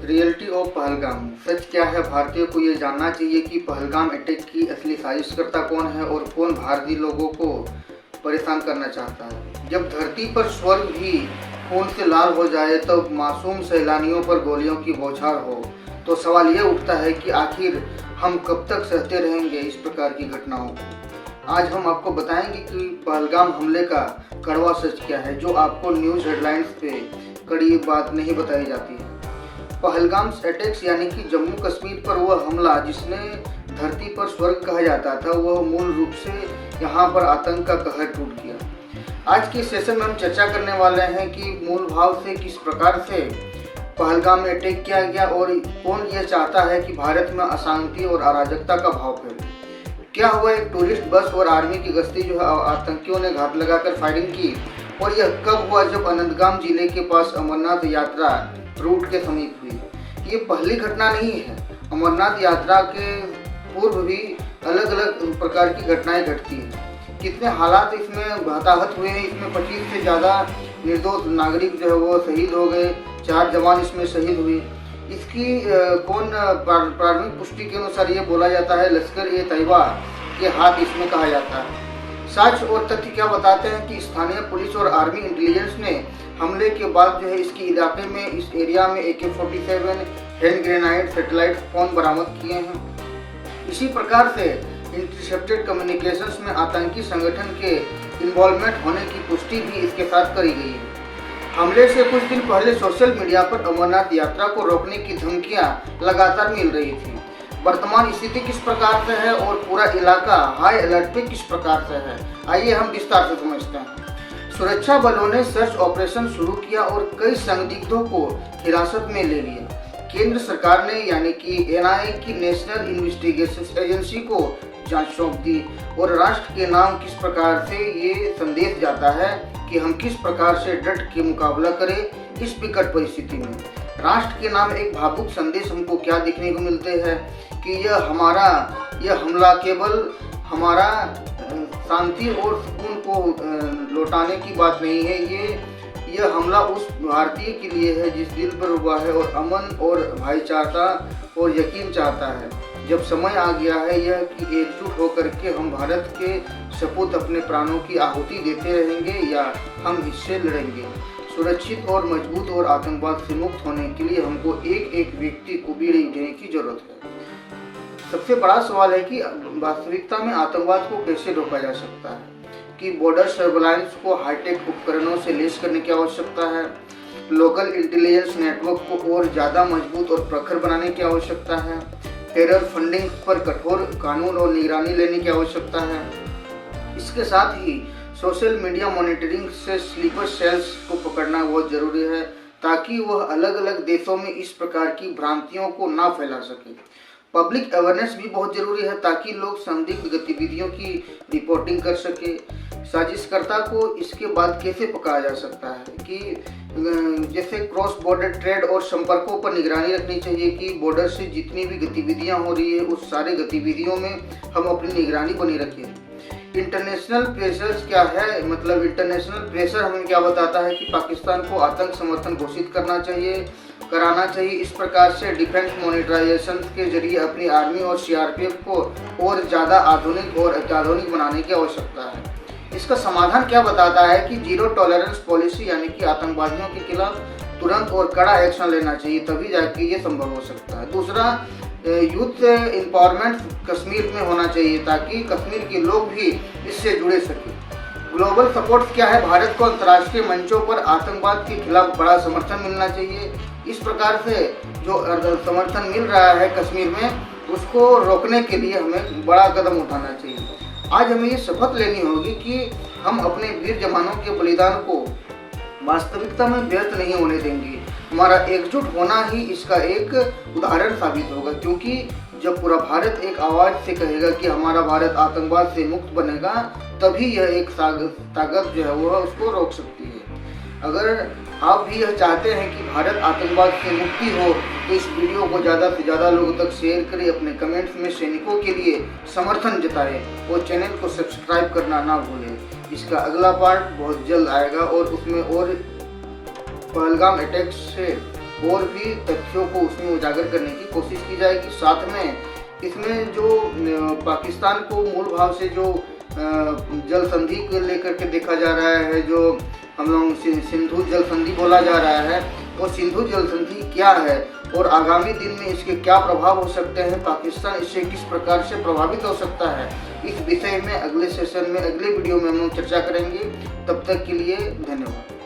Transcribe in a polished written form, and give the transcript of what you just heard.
Reality of Pahalgam. सच क्या है? भारतीयों को ये जानना चाहिए कि पहलगाम अटैक की असली साजिशकर्ता कौन है और कौन भारतीय लोगों को परेशान करना चाहता है। जब धरती पर स्वर्ग भी खून से लाल हो जाए, तब मासूम सैलानियों पर गोलियों की बौछार हो, तो सवाल ये उठता है कि आखिर हम कब तक सहते रहेंगे इस प्रकार की घटनाओं को। आज हम आपको बताएंगे कि पहलगाम हमले का कड़वा सच क्या है, जो आपको न्यूज़ हेडलाइंस पे कड़ी बात नहीं बताई जाती है। पहलगाम अटैक्स यानी कि जम्मू कश्मीर पर वह हमला जिसने धरती पर स्वर्ग कहा जाता था, वह मूल रूप से यहाँ पर आतंक का कहर टूट गया। आज के सेशन में हम चर्चा करने वाले हैं कि मूल भाव से किस प्रकार से पहलगाम में अटैक किया गया और कौन यह चाहता है कि भारत में अशांति और अराजकता का भाव फैले। क्या हुआ, एक टूरिस्ट बस और आर्मी की गश्ती जो है आतंकियों ने घात लगाकर फायरिंग की, और यह कब हुआ? जब अनंतगाम जिले के पास अमरनाथ यात्रा रूट के समीप हुई। ये पहली घटना नहीं है। अमरनाथ यात्रा के पूर्व भी अलग अलग प्रकार की घटनाएं घटती हैं। कितने हालात इसमें हताहत हुए हैं। इसमें 25 से ज़्यादा निर्दोष नागरिक जो है वो शहीद हो गए, 4 जवान इसमें शहीद हुए। इसकी प्रारंभिक पुष्टि के अनुसार ये बोला जाता है लश्कर-ए-तैयबा के हाथ इसमें कहा जाता है। साक्ष्य और तथ्य क्या बताते हैं कि स्थानीय पुलिस और आर्मी इंटेलिजेंस ने हमले के बाद जो है इसके इलाके में, इस एरिया में AK-47 हैंड ग्रेनाइड, सैटेलाइट फोन बरामद किए हैं। इसी प्रकार से इंटरसेप्टेड कम्युनिकेशंस में आतंकी संगठन के इन्वॉल्वमेंट होने की पुष्टि भी इसके साथ करी गई है। हमले से कुछ दिन पहले सोशल मीडिया पर अमरनाथ यात्रा को रोकने की धमकियां लगातार मिल रही थी। वर्तमान स्थिति किस प्रकार से है और पूरा इलाका हाई अलर्ट पे किस प्रकार से है, आइए हम विस्तार से समझते हैं। सुरक्षा बलों ने सर्च ऑपरेशन शुरू किया और कई संदिग्धों को हिरासत में ले लिया। केंद्र सरकार ने यानी कि NIA की नेशनल इन्वेस्टिगेशन एजेंसी को जांच सौंप दी और राष्ट्र के नाम किस प्रकार से ये संदेश जाता है कि हम किस प्रकार से डट के मुकाबला करें इस विकट परिस्थिति में। राष्ट्र के नाम एक भावुक संदेश हमको क्या देखने को मिलते हैं कि यह हमला केवल हमारा शांति और सुकून को लौटाने की बात नहीं है। यह हमला उस भारतीय के लिए है जिस दिल पर हुआ है और अमन और भाईचारा और यकीन चाहता है। जब समय आ गया है यह कि एकजुट होकर के हम भारत के सपूत अपने प्राणों की आहुति देते रहेंगे या हम इससे लड़ेंगे। सुरक्षित और मजबूत और आतंकवाद से मुक्त होने के लिए हमको एक एक व्यक्ति को बीड़ी उठाने की जरूरत है। सबसे बड़ा सवाल है कि वास्तविकता में आतंकवाद को कैसे रोका जा सकता है, कि बॉर्डर सर्विलांस को हाईटेक उपकरणों से लैस करने की आवश्यकता है, लोकल इंटेलिजेंस नेटवर्क को और ज़्यादा मजबूत और प्रखर बनाने की आवश्यकता है, टेरर फंडिंग पर कठोर कानून और निगरानी लेने की आवश्यकता है। इसके साथ ही सोशल मीडिया मॉनिटरिंग से स्लीपर सेल्स को पकड़ना बहुत जरूरी है, ताकि वह अलग अलग देशों में इस प्रकार की भ्रांतियों को ना फैला सके। पब्लिक अवेयरनेस भी बहुत जरूरी है ताकि लोग संदिग्ध गतिविधियों की रिपोर्टिंग कर सके। साजिशकर्ता को इसके बाद कैसे पकड़ा जा सकता है कि जैसे क्रॉस बॉर्डर ट्रेड और संपर्कों पर निगरानी रखनी चाहिए कि बॉर्डर से जितनी भी गतिविधियां हो रही है उस सारे गतिविधियों में हम अपनी निगरानी बनी रखें। इंटरनेशनल प्रेशर्स क्या है, मतलब इंटरनेशनल प्रेशर हमें क्या बताता है कि पाकिस्तान को आतंक समर्थन घोषित कराना चाहिए। इस प्रकार से डिफेंस मॉनिटराइजेशन के जरिए अपनी आर्मी और CRPF को और ज़्यादा आधुनिक और अत्याधुनिक बनाने की आवश्यकता है। इसका समाधान क्या बताता है कि जीरो टॉलरेंस पॉलिसी यानी कि आतंकवादियों के खिलाफ तुरंत और कड़ा एक्शन लेना चाहिए, तभी जाके ये संभव हो सकता है। दूसरा, यूथ एम्पावरमेंट कश्मीर में होना चाहिए ताकि कश्मीर के लोग भी इससे जुड़े सकें। ग्लोबल सपोर्ट क्या है, भारत को अंतर्राष्ट्रीय मंचों पर आतंकवाद के खिलाफ बड़ा समर्थन मिलना चाहिए। इस प्रकार से जो समर्थन मिल रहा है कश्मीर में, उसको रोकने के लिए हमें बड़ा कदम उठाना चाहिए। आज हमें ये शपथ लेनी होगी कि हम अपने वीर जवानों के बलिदान को वास्तविकता में व्यर्थ नहीं होने देंगे। हमारा एकजुट होना ही इसका एक उदाहरण साबित होगा, क्योंकि जब पूरा भारत एक आवाज़ से कहेगा कि हमारा भारत आतंकवाद से मुक्त बनेगा, तभी यह एक ताकत जो है वह उसको रोक सकती है। अगर आप भी यह चाहते हैं कि भारत आतंकवाद से मुक्ति हो, तो इस वीडियो को ज़्यादा से ज़्यादा लोगों तक शेयर करें, अपने कमेंट्स में सैनिकों के लिए समर्थन जताएं और चैनल को सब्सक्राइब करना ना भूलें। इसका अगला पार्ट बहुत जल्द आएगा और उसमें और पहलगाम अटैक से और भी तथ्यों को उसमें उजागर करने की कोशिश की जाएगी। साथ में इसमें जो पाकिस्तान को मूल भाव से जो जल संधि को लेकर के देखा जा रहा है, जो हम लोग सिंधु जल संधि बोला जा रहा है, वो सिंधु जल संधि क्या है और आगामी दिन में इसके क्या प्रभाव हो सकते हैं, पाकिस्तान इससे किस प्रकार से प्रभावित हो सकता है, इस विषय में अगले सेशन में, अगले वीडियो में हम लोग चर्चा करेंगे। तब तक के लिए धन्यवाद।